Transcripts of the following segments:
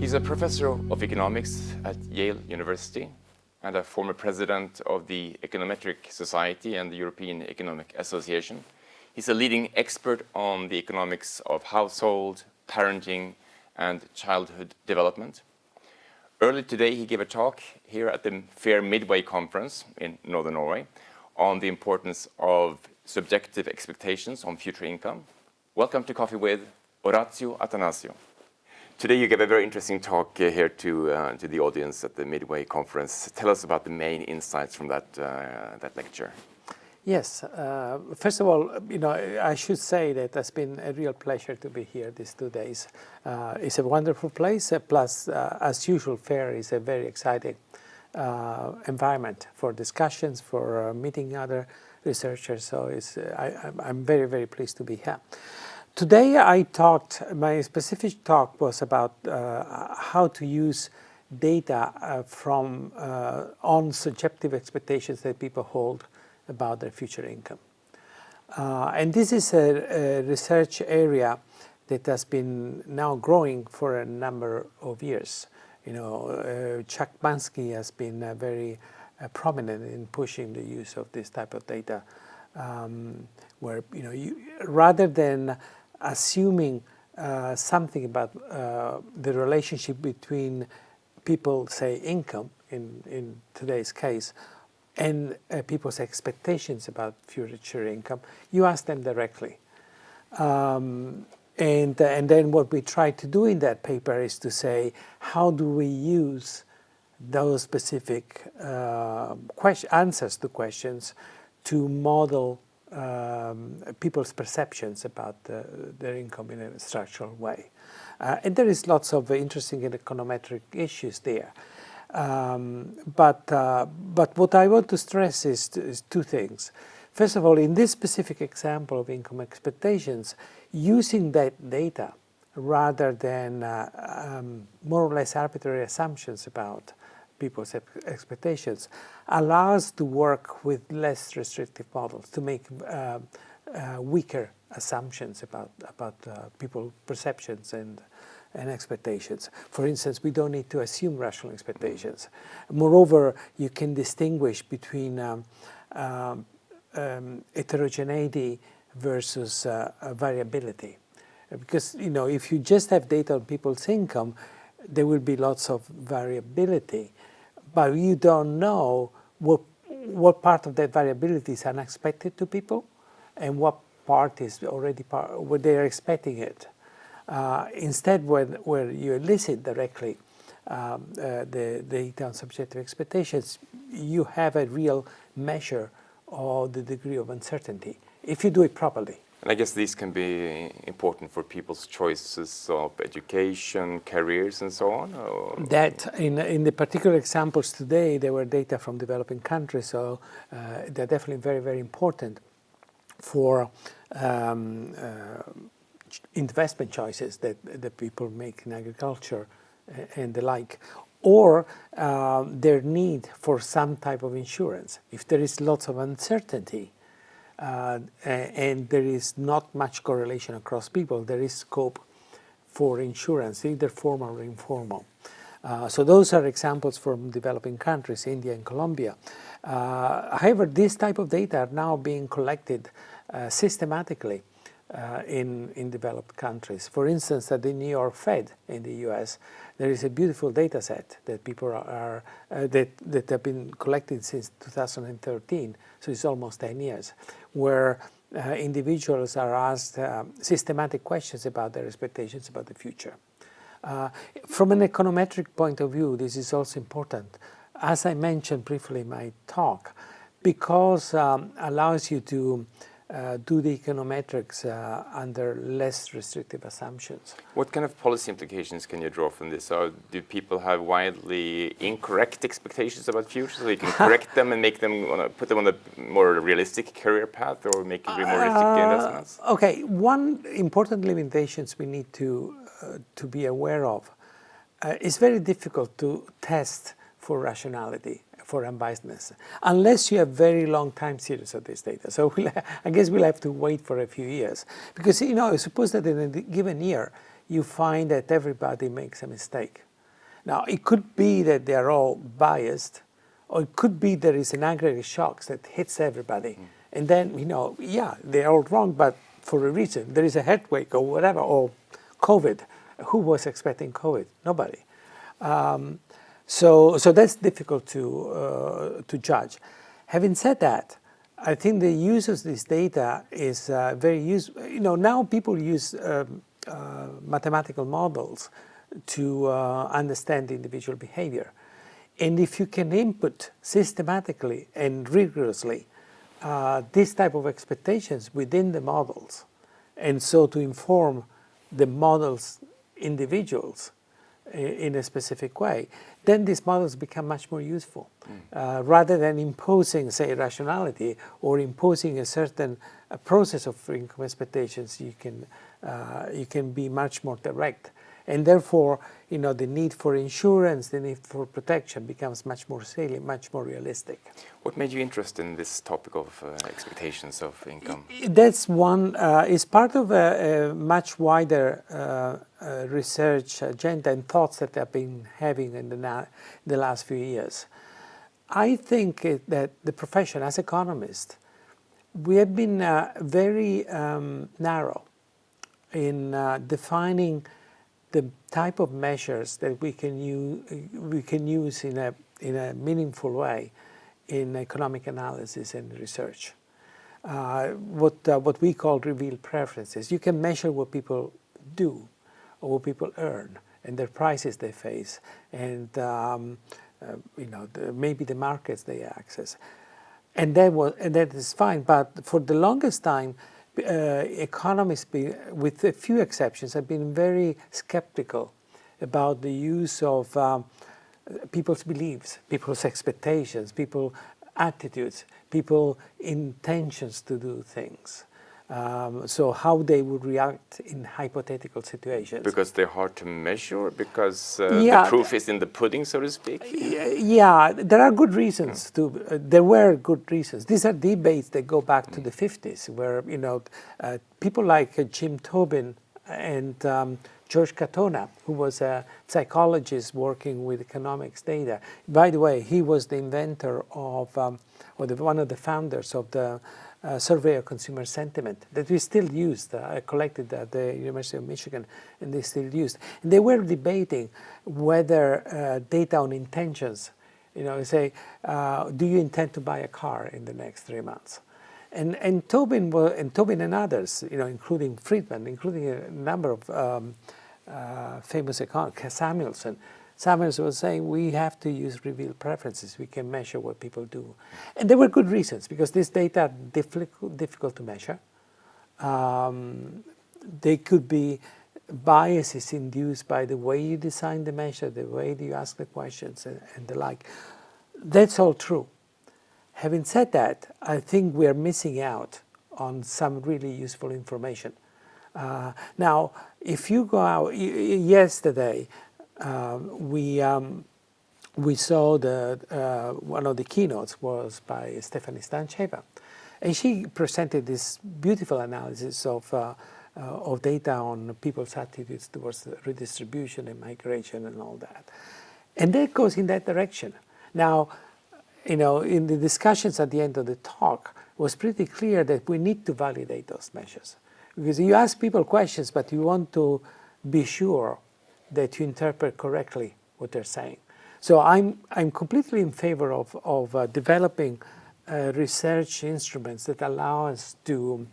He's a professor of economics at Yale University and a former president of the Econometric Society and the European Economic Association. He's a leading expert on the economics of household, parenting, and childhood development. Earlier today, he gave a talk here at the FAIR Midway Conference in Northern Norway on the importance of subjective expectations on future income. Welcome to Coffee with Orazio Attanasio. Today you gave a very interesting talk here to the audience at the Midway Conference. Tell us about the main insights from that lecture. Yes. First of all, I should say that it's been a real pleasure to be here these 2 days. It's a wonderful place. Plus, as usual, FAIR is a very exciting environment for discussions, for meeting other researchers. So I'm very, very pleased to be here. Today my specific talk was about how to use data on subjective expectations that people hold about their future income. And this is a research area that has been now growing for a number of years. Chuck Bansky has been very prominent in pushing the use of this type of data, where rather than assuming something about the relationship between people, say income in today's case, and people's expectations about future income, you ask them directly. And then what we try to do in that paper is to say, how do we use those specific answers to questions to model people's perceptions about their income in a structural way. And there is lots of interesting econometric issues there. But what I want to stress is 2 things. First of all, in this specific example of income expectations, using that data rather than more or less arbitrary assumptions about people's expectations allows to work with less restrictive models to make weaker assumptions about people's perceptions and expectations. For instance, we don't need to assume rational expectations. Moreover, you can distinguish between heterogeneity versus variability. Because if you just have data on people's income, there will be lots of variability, but you don't know what part of that variability is unexpected to people and what part is already where they are expecting it. Instead, where you elicit directly the data on subjective expectations, you have a real measure of the degree of uncertainty, if you do it properly. And I guess these can be important for people's choices of education, careers, and so on? Or? That, in the particular examples today, there were data from developing countries, so they're definitely very, very important for investment choices that people make in agriculture and the like, or their need for some type of insurance. If there is lots of uncertainty, and there is not much correlation across people, there is scope for insurance, either formal or informal. So those are examples from developing countries, India and Colombia. However, this type of data are now being collected systematically in developed countries. For instance, at the New York Fed in the US, there is a beautiful data set that people that have been collected since 2013, so it's almost 10 years, where individuals are asked systematic questions about their expectations about the future. From an econometric point of view, this is also important. As I mentioned briefly in my talk, because allows you to do the econometrics under less restrictive assumptions. What kind of policy implications can you draw from this? So do people have wildly incorrect expectations about future, so you can correct them and make them put them on a more realistic career path, or make it more realistic investments? Okay, one important limitations we need to be aware of. It's very difficult to test for rationality, for unbiasedness, unless you have very long time series of this data. So I guess we'll have to wait for a few years. Because, suppose that in a given year, you find that everybody makes a mistake. Now, it could be that they are all biased, or it could be there is an aggregate shock that hits everybody. And then, yeah, they're all wrong, but for a reason. There is a earthquake or whatever, or COVID. Who was expecting COVID? Nobody. So that's difficult to judge. Having said that, I think the use of this data is very useful. Now people use mathematical models to understand individual behavior. And if you can input systematically and rigorously this type of expectations within the models, and so to inform the model's individuals in a specific way, then these models become much more useful. Rather than imposing, say, rationality or imposing a certain process of income expectations, you can be much more direct. And therefore, the need for insurance, the need for protection becomes much more salient, much more realistic. What made you interested in this topic of expectations of income? That's one, is part of a much wider research agenda and thoughts that I've been having in the last few years. I think that the profession, as economists, we have been very narrow in defining the type of measures that we can use in a meaningful way in economic analysis and research. What we call revealed preferences. You can measure what people do or what people earn and the prices they face, and maybe the markets they access, and that is fine. But for the longest time, economists, with a few exceptions, have been very skeptical about the use of people's beliefs, people's expectations, people's attitudes, people's intentions to do things. So how they would react in hypothetical situations. Because they're hard to measure? Because the proof is in the pudding, so to speak? Yeah, there are good reasons there were good reasons. These are debates that go back to the 50s, where, people like Jim Tobin and George Katona, who was a psychologist working with economics data. By the way, he was the inventor of, one of the founders of the survey of consumer sentiment that we still used, collected at the University of Michigan, and they still used. And they were debating whether data on intentions, say, do you intend to buy a car in the next 3 months? And Tobin and others, including Friedman, including a number of famous economists, Samuelson was saying we have to use revealed preferences. We can measure what people do. And there were good reasons, because this data are difficult to measure. They could be biases induced by the way you design the measure, the way you ask the questions, and the like. That's all true. Having said that, I think we are missing out on some really useful information. Now, if you go out, yesterday, we saw one of the keynotes was by Stephanie Stancheva, and she presented this beautiful analysis of data on people's attitudes towards redistribution and migration and all that, and that goes in that direction. Now, in the discussions at the end of the talk, it was pretty clear that we need to validate those measures, because you ask people questions, but you want to be sure that you interpret correctly what they're saying. So I'm completely in favor of developing research instruments that allow us to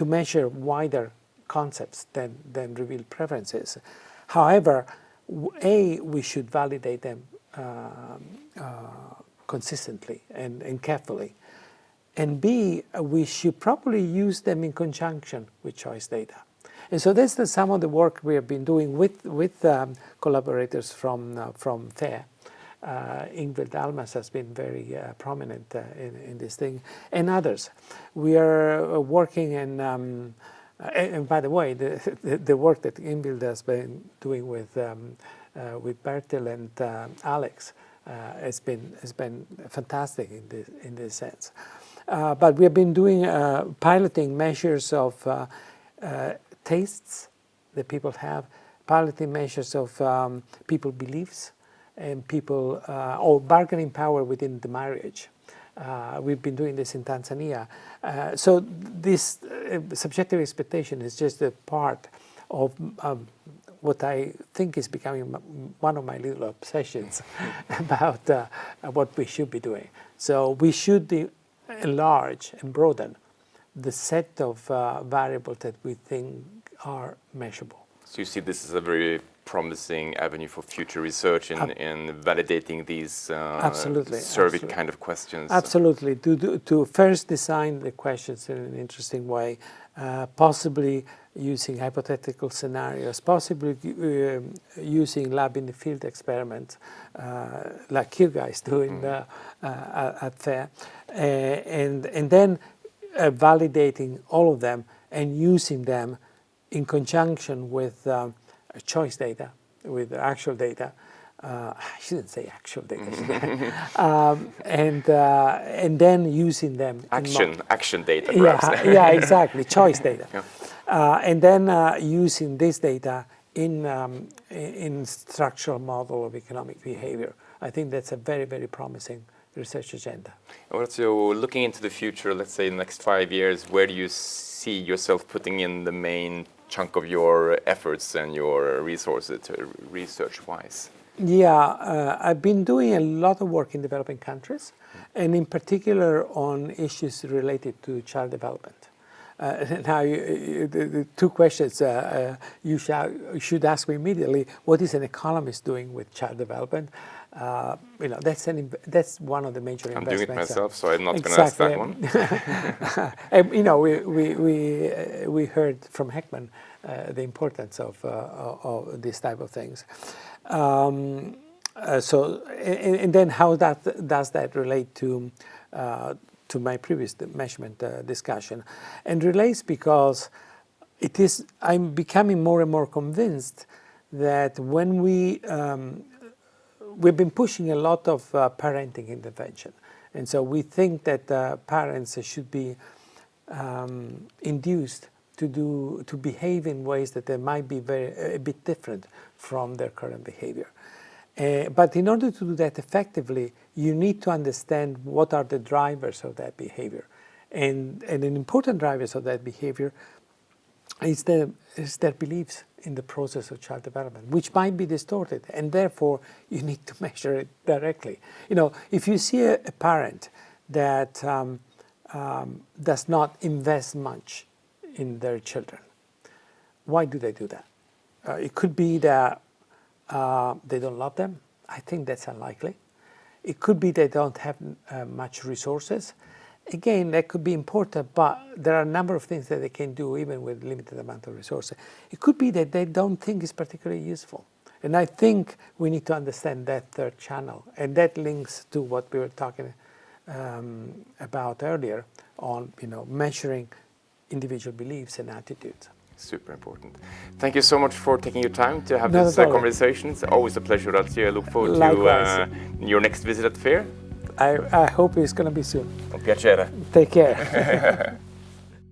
measure wider concepts than revealed preferences. However, we should validate them consistently and carefully. And B, we should probably use them in conjunction with choice data. And so that's some of the work we have been doing with collaborators from FAIR. Ingvild Almas has been very prominent in this thing, and others. We are working and by the way, the work that Ingvild has been doing with Bertil and Alex has been fantastic in this sense. But we have been doing piloting measures of tastes that people have, palliative measures of people beliefs and people or bargaining power within the marriage. We've been doing this in Tanzania. So this subjective expectation is just a part of what I think is becoming one of my little obsessions about what we should be doing. So we should enlarge and broaden the set of variables that we think are measurable. So you see this is a very promising avenue for future research in validating these survey kind of questions. Absolutely. To first design the questions in an interesting way, possibly using hypothetical scenarios, possibly using lab in the field experiments, like you guys do at FAIR, and then validating all of them and using them in conjunction with choice data, with actual data. I shouldn't say actual data, and then using them. Action data, perhaps. Yeah, exactly. Choice data, yeah. And then using this data in structural model of economic behavior. I think that's a very, very promising research agenda. So, looking into the future, let's say the next 5 years, where do you see yourself putting in the main chunk of your efforts and your resources, research-wise? Yeah, I've been doing a lot of work in developing countries, and in particular on issues related to child development. Now, the two questions you should ask me immediately: what is an economist doing with child development? That's one of the major investments. I'm doing it myself, so I'm not going to ask that one. And, we heard from Heckman the importance of these type of things. And then how does that relate to my previous measurement discussion? And relates because I'm becoming more and more convinced that when we've been pushing a lot of parenting intervention, and so we think that parents should be induced to behave in ways that they might be a bit different from their current behavior. But in order to do that effectively, you need to understand what are the drivers of that behavior. And an important drivers of that behavior is their beliefs in the process of child development, which might be distorted, and therefore you need to measure it directly. If you see a parent that does not invest much in their children, why do they do that? It could be that they don't love them. I think that's unlikely. It could be they don't have much resources. Again, that could be important, but there are a number of things that they can do even with limited amount of resources. It could be that they don't think it's particularly useful. And I think we need to understand that third channel. And that links to what we were talking about earlier on, measuring individual beliefs and attitudes. Super important. Thank you so much for taking your time to have this conversation. It's always a pleasure, Orazio. I look forward to your next visit at FAIR. I hope it's going to be soon. Un piacere. Take care.